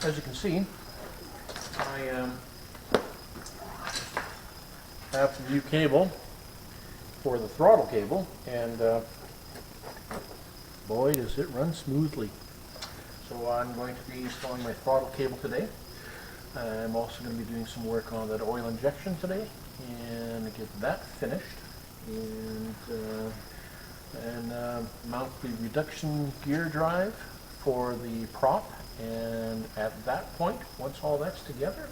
as you can see, I have the new cable for the throttle cable, and boy does it run smoothly. So I'm going to be installing my throttle cable today. I'm also going to be doing some work on that oil injection today and get that finished, and mount the reduction gear drive for the prop. And at that point, once all that's together,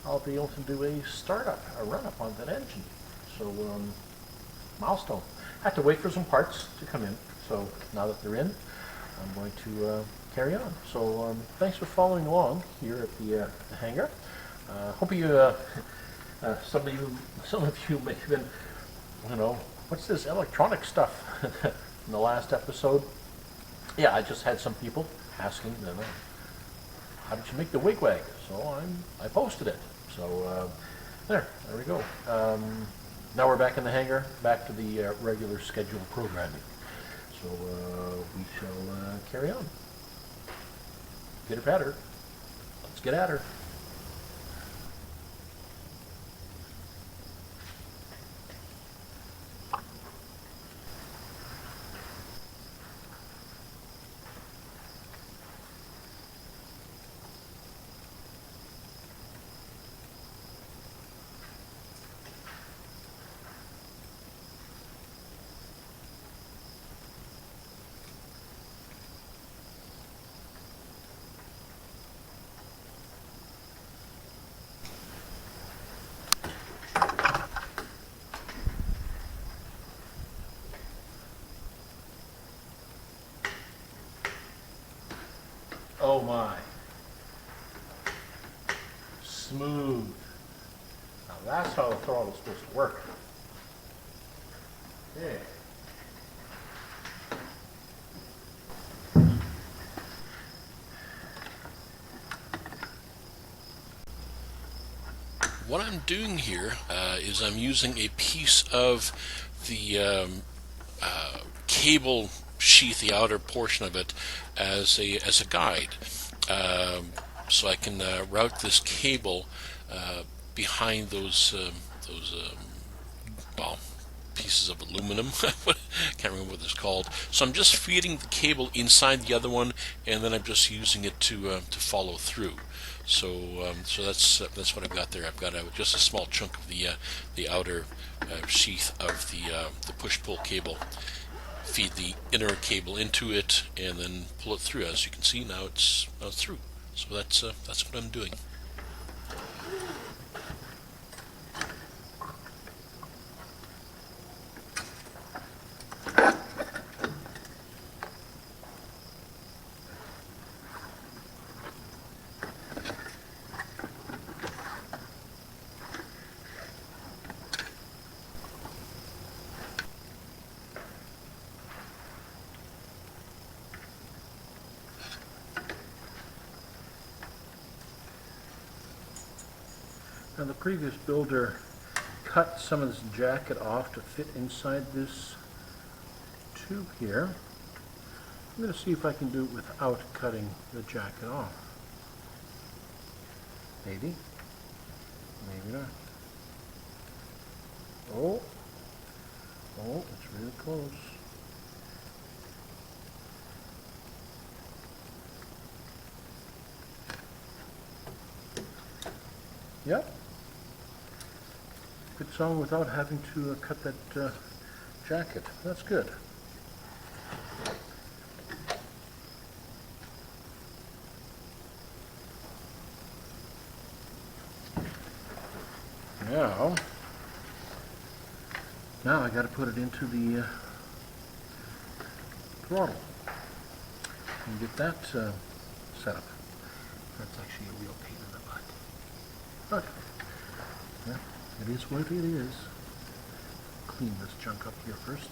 I'll be able to do a startup, a run-up on that engine. So milestone. I have to wait for some parts to come in. So now that they're in, I'm going to carry on. So thanks for following along here at the hangar. Hope you, some of you may have been, you know, what's this electronic stuff in the last episode? Yeah, I just had some people asking, how did you make the wigwag? So I posted it. So there we go. Now we're back in the hangar, back to the regular scheduled programming. So we shall carry on. Get her patter. Let's get at her. Oh my. Smooth. Now that's how the throttle's supposed to work. Okay. What I'm doing here is I'm using a piece of the cable sheath, the outer portion of it, as a guide, so I can route this cable behind those well, pieces of aluminum. Can't remember what it's called. So I'm just feeding the cable inside the other one, and then I'm just using it to follow through. So that's what I've got there. I've got just a small chunk of the outer sheath of the push-pull cable. Feed the inner cable into it, and then pull it through. As you can see, now it's through. So that's what I'm doing. Now the previous builder cut some of this jacket off to fit inside this tube here. I'm going to see if I can do it without cutting the jacket off. Maybe. Maybe not. Oh, it's really close. Yep. Fits on without having to cut that jacket. That's good. Now I got to put it into the throttle and get that set up. That's actually a real pain in the butt. But yeah, it is what it is. Clean this junk up here first.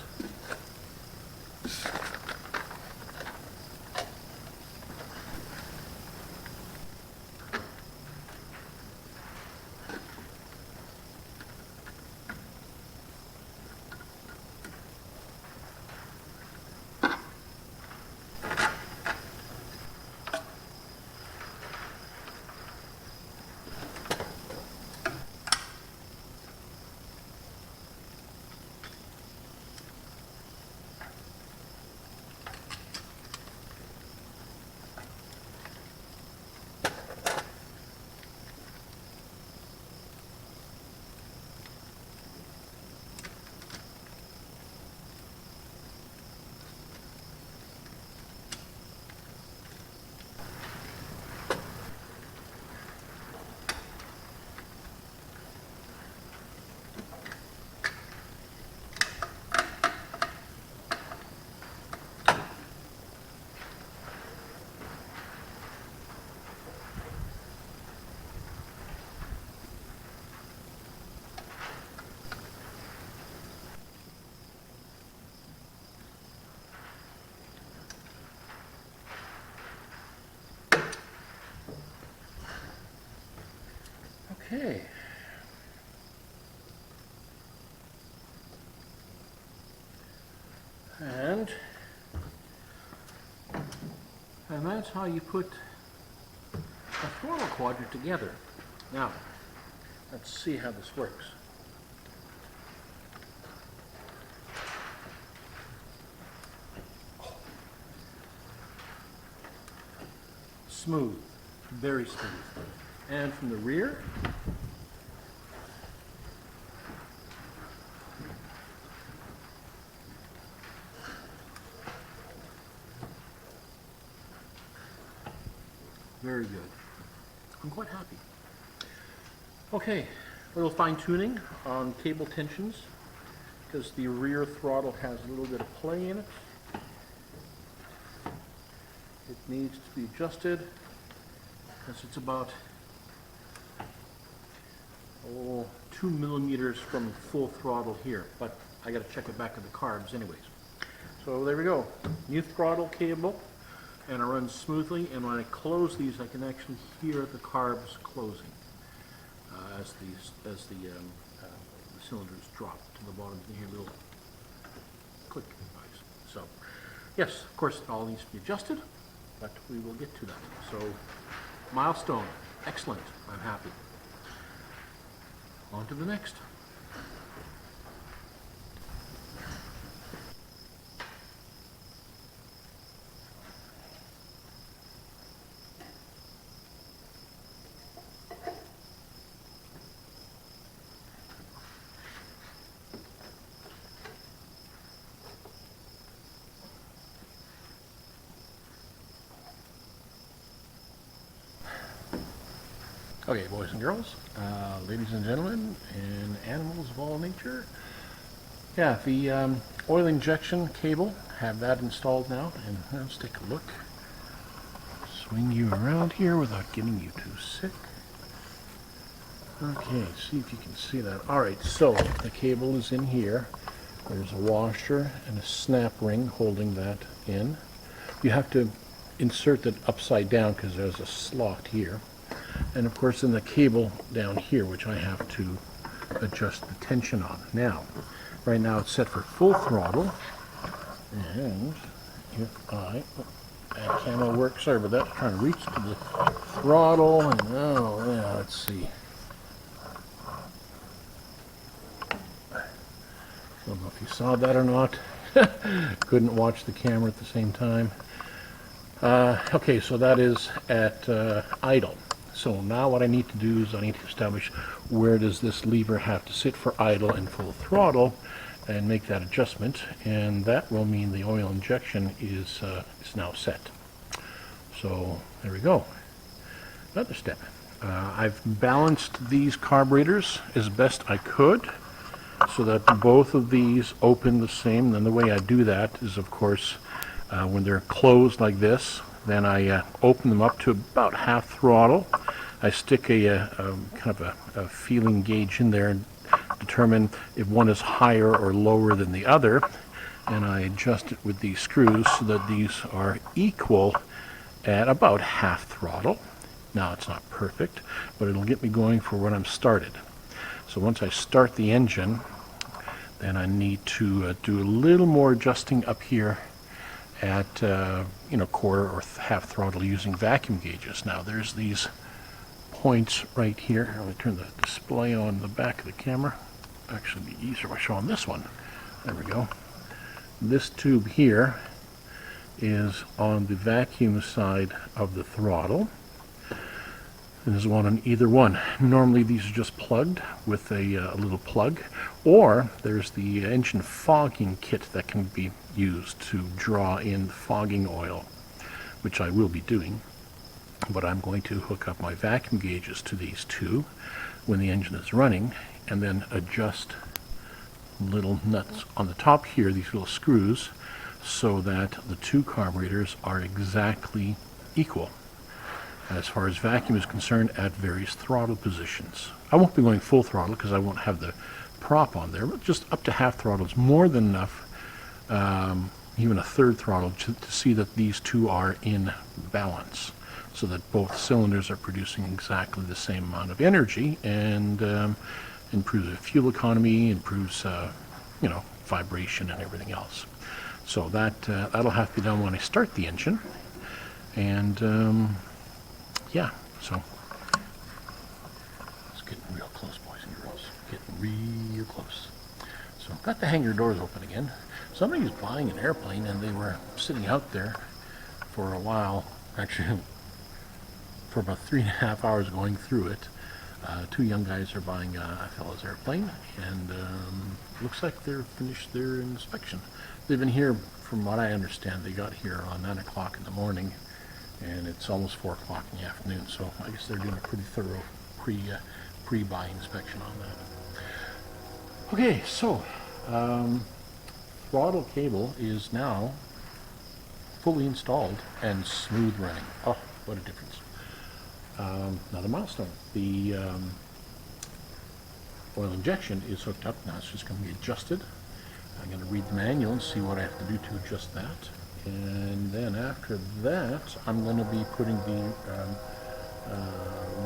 that's how you put a throttle quadrant together. Now, let's see how this works. Smooth, very smooth. And from the rear, very good. I'm quite happy. Okay, a little fine tuning on cable tensions because the rear throttle has a little bit of play in it. It needs to be adjusted because it's about 2 millimeters from full throttle here, but I got to check it back in the carbs anyways. So there we go, new throttle cable, and it runs smoothly, and when I close these I can actually hear the carbs closing as the cylinders drop to the bottom. You can hear a little click noise. So yes, of course it all needs to be adjusted, but we will get to that. So milestone, excellent, I'm happy. On to the next. Okay, boys and girls, ladies and gentlemen, and animals of all nature. Yeah, the oil injection cable, have that installed now, and let's take a look. Swing you around here without getting you too sick. Okay, see if you can see that. Alright, so the cable is in here. There's a washer and a snap ring holding that in. You have to insert it upside down because there's a slot here. And of course in the cable down here, which I have to adjust the tension on. Now, right now it's set for full throttle, and if that camera works, sorry about that, trying to reach to the throttle, and oh yeah, let's see. I don't know if you saw that or not. Couldn't watch the camera at the same time. Okay, so that is at idle. So now what I need to do is I need to establish where does this lever have to sit for idle and full throttle and make that adjustment, and that will mean the oil injection is now set. So there we go. Another step. I've balanced these carburetors as best I could so that both of these open the same. And the way I do that is, of course, when they're closed like this, then I open them up to about half throttle. I stick a kind of a feeling gauge in there and determine if one is higher or lower than the other, and I adjust it with these screws so that these are equal at about half throttle. Now it's not perfect, but it'll get me going for when I'm started. So once I start the engine, then I need to do a little more adjusting up here at quarter or half throttle using vacuum gauges. Now there's these points right here. Let me turn the display on the back of the camera. Actually be easier by showing this one. There we go. This tube here is on the vacuum side of the throttle. There's one on either one. Normally these are just plugged with a little plug, or there's the engine fogging kit that can be used to draw in the fogging oil, which I will be doing. But I'm going to hook up my vacuum gauges to these two when the engine is running, and then adjust little nuts on the top here, these little screws, so that the two carburetors are exactly equal as far as vacuum is concerned at various throttle positions. I won't be going full throttle because I won't have the prop on there, but just up to half throttle is more than enough, even a third throttle, to see that these two are in balance, so that both cylinders are producing exactly the same amount of energy, and improves the fuel economy, improves vibration and everything else. So that'll have to be done when I start the engine. And yeah, so it's getting real close, boys and girls. Getting real close. So got the hangar doors open again. Somebody was buying an airplane and they were sitting out there for a while, actually for about 3.5 hours going through it. Two young guys are buying a fellow's airplane, and looks like they're finished their inspection. They've been here, from what I understand, they got here around 9 o'clock in the morning, and it's almost 4 o'clock in the afternoon, so I guess they're doing a pretty thorough pre-buy inspection on that. Okay, so throttle cable is now fully installed and smooth running. Oh, what a difference. Another milestone. The oil injection is hooked up now. It's just going to be adjusted. I'm going to read the manual and see what I have to do to adjust that. And then after that, I'm going to be putting the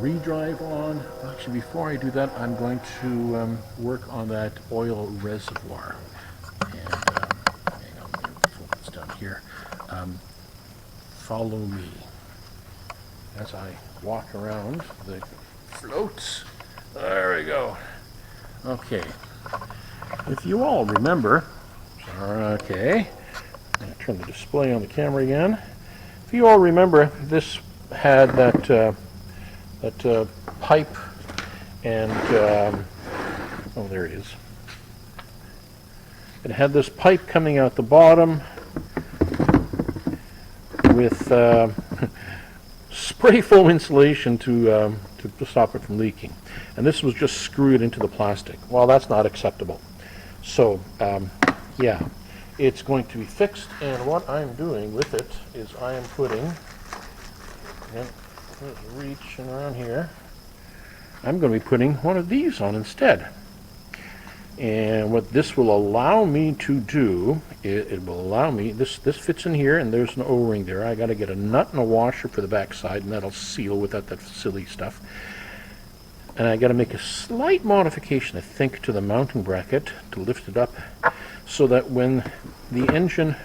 redrive on. Actually, before I do that, I'm going to work on that oil reservoir. And hang on, let me pull this down here. Follow me as I walk around the floats. There we go. Okay. If you all remember, okay, I'm going to turn the display on the camera again. If you all remember, this had that pipe and oh, there it is. It had this pipe coming out the bottom with spray foam insulation to stop it from leaking, and this was just screwed into the plastic. Well, that's not acceptable. So yeah, it's going to be fixed, and what I'm doing with it is I am putting, and reaching around here, I'm going to be putting one of these on instead. And what this will allow me to do, it will allow me, this fits in here, and there's an O-ring there. I got to get a nut and a washer for the back side, and that'll seal without that silly stuff. And I got to make a slight modification, I think, to the mounting bracket to lift it up, so that when the engine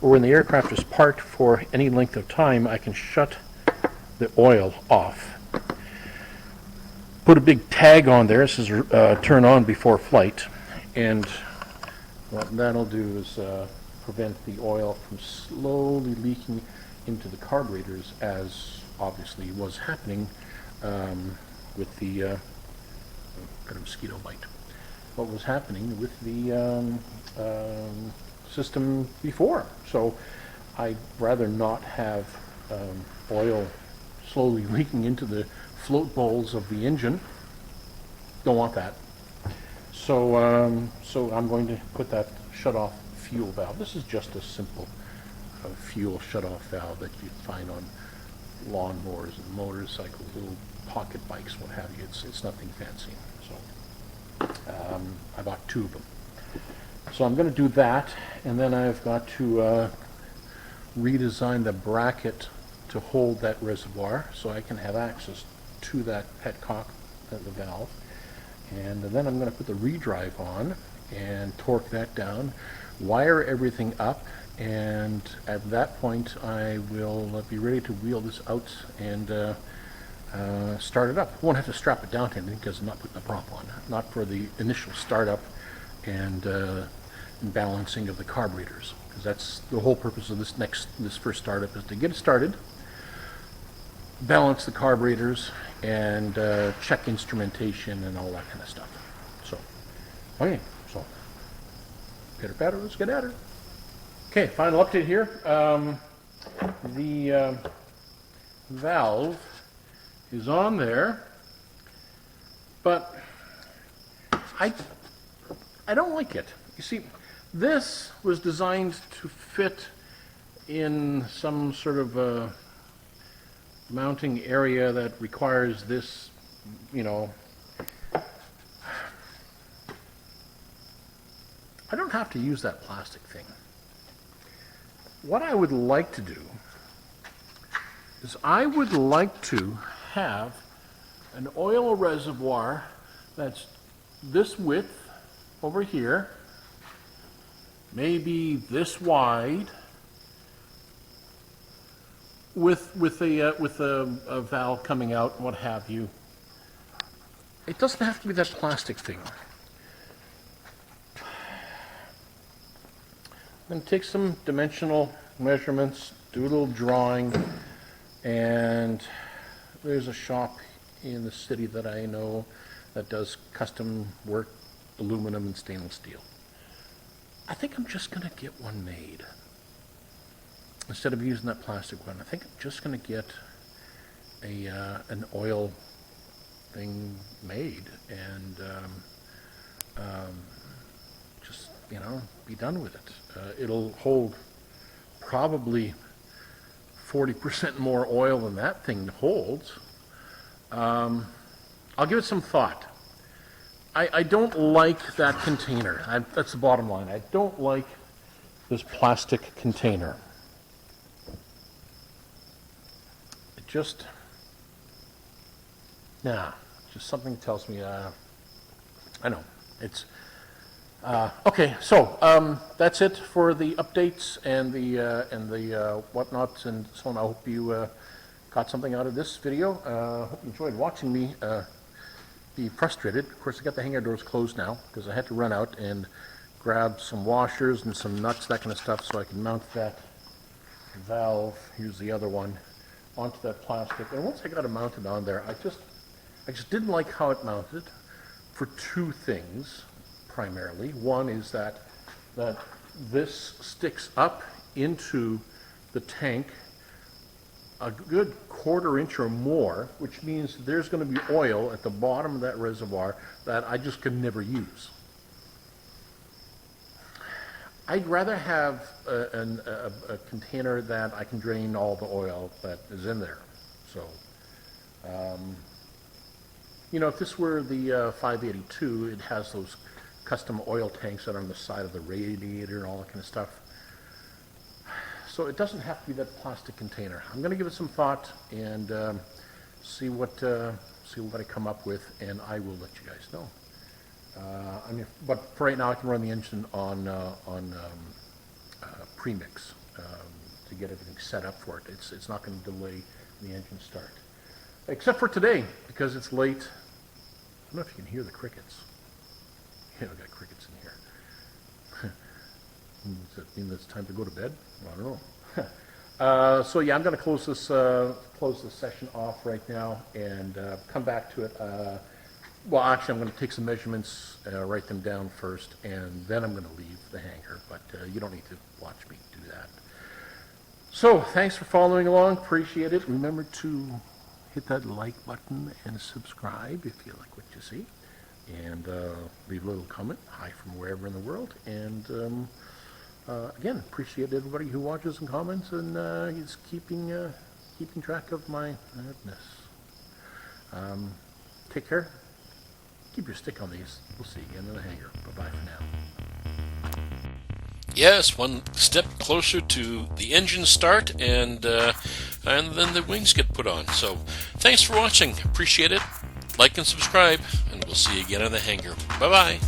or when the aircraft is parked for any length of time, I can shut the oil off. Put a big tag on there. It says turn on before flight, and what that'll do is prevent the oil from slowly leaking into the carburetors, as obviously was happening with the got a mosquito bite. What was happening with the system before? So I'd rather not have oil slowly leaking into the float bowls of the engine. Don't want that. So so I'm going to put that shut-off fuel valve. This is just a simple fuel shut-off valve that you find on lawnmowers and motorcycles, little pocket bikes, what have you. It's nothing fancy. So I bought 2 of them. So I'm going to do that, and then I've got to redesign the bracket to hold that reservoir so I can have access to that petcock, the valve. And then I'm going to put the redrive on and torque that down, wire everything up, and at that point I will be ready to wheel this out and start it up. Won't have to strap it down to anything because I'm not putting a prop on, not for the initial startup and balancing of the carburetors, because that's the whole purpose of this first startup, is to get it started, balance the carburetors, and check instrumentation and all that kind of stuff. So, okay, so pitter patter, let's get at her. Okay, final update here. The valve is on there, but I don't like it. You see, this was designed to fit in some sort of mounting area that requires this, you know. I don't have to use that plastic thing. What I would like to do is I would like to have an oil reservoir that's this width over here, maybe this wide, with a valve coming out and what have you, it doesn't have to be that plastic thing. I'm going to take some dimensional measurements, do a little drawing, and there's a shop in the city that I know that does custom work, aluminum and stainless steel. I think I'm just going to get one made. Instead of using that plastic one, I think I'm just going to get an oil thing made and just, you know, be done with it. It'll hold probably 40% more oil than that thing holds. I'll give it some thought. I don't like that container. That's the bottom line. I don't like this plastic container. It just, just something tells me, I know, it's, okay, so that's it for the updates and the whatnots and so on. I hope you got something out of this video. Hope you enjoyed watching me be frustrated. Of course, I got the hangar doors closed now because I had to run out and grab some washers and some nuts, that kind of stuff, so I can mount that valve. Here's the other one onto that plastic. And once I got it mounted on there, I just didn't like how it mounted for two things. Primarily. One is that this sticks up into the tank a good quarter-inch or more, which means there's going to be oil at the bottom of that reservoir that I just could never use. I'd rather have a container that I can drain all the oil that is in there. So, you know, if this were the 582, it has those custom oil tanks that are on the side of the radiator and all that kind of stuff. So it doesn't have to be that plastic container. I'm going to give it some thought and see what I come up with, and I will let you guys know. I mean, but for right now, I can run the engine on premix to get everything set up for it. It's not going to delay the engine start, except for today because it's late. I don't know if you can hear the crickets. Yeah, we got crickets in here. Does that mean that it's time to go to bed? I don't know. So yeah, I'm going to close this session off right now and come back to it. Well, actually, I'm going to take some measurements, write them down first, and then I'm going to leave the hangar. But you don't need to watch me do that. So thanks for following along. Appreciate it. Remember to hit that like button and subscribe if you like what you see. And leave a little comment, hi from wherever in the world, and again, appreciate everybody who watches and comments and is keeping track of my madness. Take care, keep your stick on these, we'll see you in the hangar, bye-bye for now. Yes, one step closer to the engine start, and then the wings get put on. So thanks for watching, appreciate it. Like and subscribe, and we'll see you again in the hangar. Bye-bye.